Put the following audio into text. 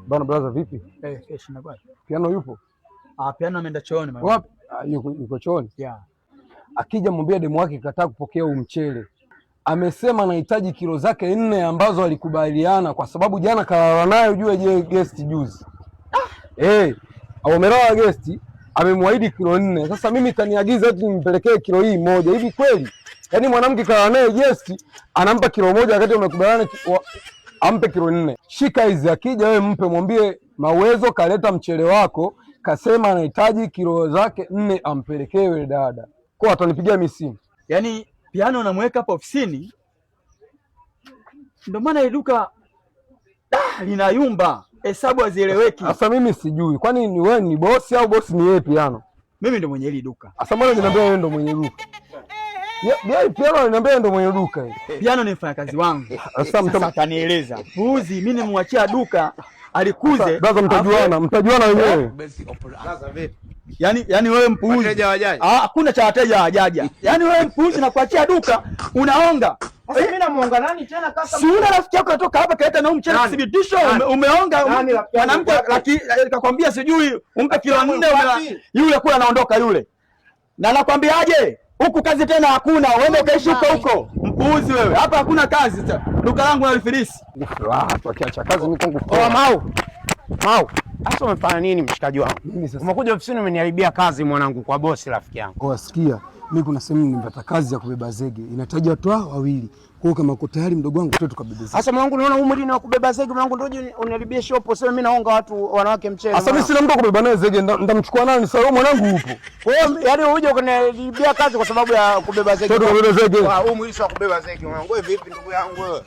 Bana brother vipi? Kesho na bwana. Piano yupo? Piano ameenda chooni mama. Wapi? Yuko chooni? Yeah. Akija mwambie demu wake kataa kupokea mchele. Amesema anahitaji kilo zake 4 ambazo alikubaliana kwa sababu jana kalala naye ujue je guest juzi. Amelala guest amemwaahidi kilo 4. Sasa mimi kaniagiza eti nimpelekee kilo hii moja. Hivi kweli? Yaani mwanamke kalala naye guest anampa kilo moja wakati umekubaliana ampe kilo 4. Shika hizi, akija wewe mpe, mwambie Mawezo kaleta mchele wako, kasema anahitaji kilo zake 4 ampelekewe dada. Kwa atanipigia misimu. Yaani Piano unamweka hapa ofisini. Ndio maana ile duka linayumba, hesabu hazieleweki. Sasa mimi sijui. Kwani ni wewe ni bosi au bosi ni yeye Piano? Mimi ndio mwenye hili duka. Sasa mbona unaniambia wewe ndio mwenye duka? Piano ananiambia ndio mwenye duka hii. Piano ni mfanyakazi wangu. Sasa atanieleza. Puuzi, mimi nimemwachia duka alikuze. Sasa mtajuana wenyewe. Sasa vipi? Yaani wewe mpuuzi. Wateja wajaje? Hakuna cha wateja wajaja. Yaani wewe mpuuzi na kuachia duka unaonga. Sasa mimi namuonga nani tena kaka? Si una rafiki yako kutoka hapa kaleta na mchele thibitisho umeonga mwanamke akakwambia sijui umpe kilo 4 yule kule anaondoka yule. Na nakwambiaje? Huku kazi tena hakuna, uende ukaishi huko. Mpuuzi wewe. Hapa hakuna kazi tena. Duka langu na lifilisi. Watu akiacha kazi mimi kwangu. Mau. Sasa umefanya nini mshikaji wangu? Umekuja ofisini umeniharibia kazi mwanangu kwa bosi rafiki yangu. Wasikia, mimi kuna sehemu nimepata kazi ya kubeba zege. Inahitaji watu wawili. Kwa hiyo kama uko tayari mdogo wangu tuende tukabebe zege. Sasa mwanangu unaona umri ni wa kubeba zege mwanangu ndio uniharibia shop sasa mimi naonga watu wanawake mchele. Sasa mimi sina mtu kubeba naye zege ndamchukua nani sasa mwanangu upo. Kwa hiyo yaani uje ukaniharibia kazi kwa sababu ya kubeba zege. Tuende tukabebe zege. Umri si wa kubeba zege mwanangu. Wewe vipi ndugu yangu wewe?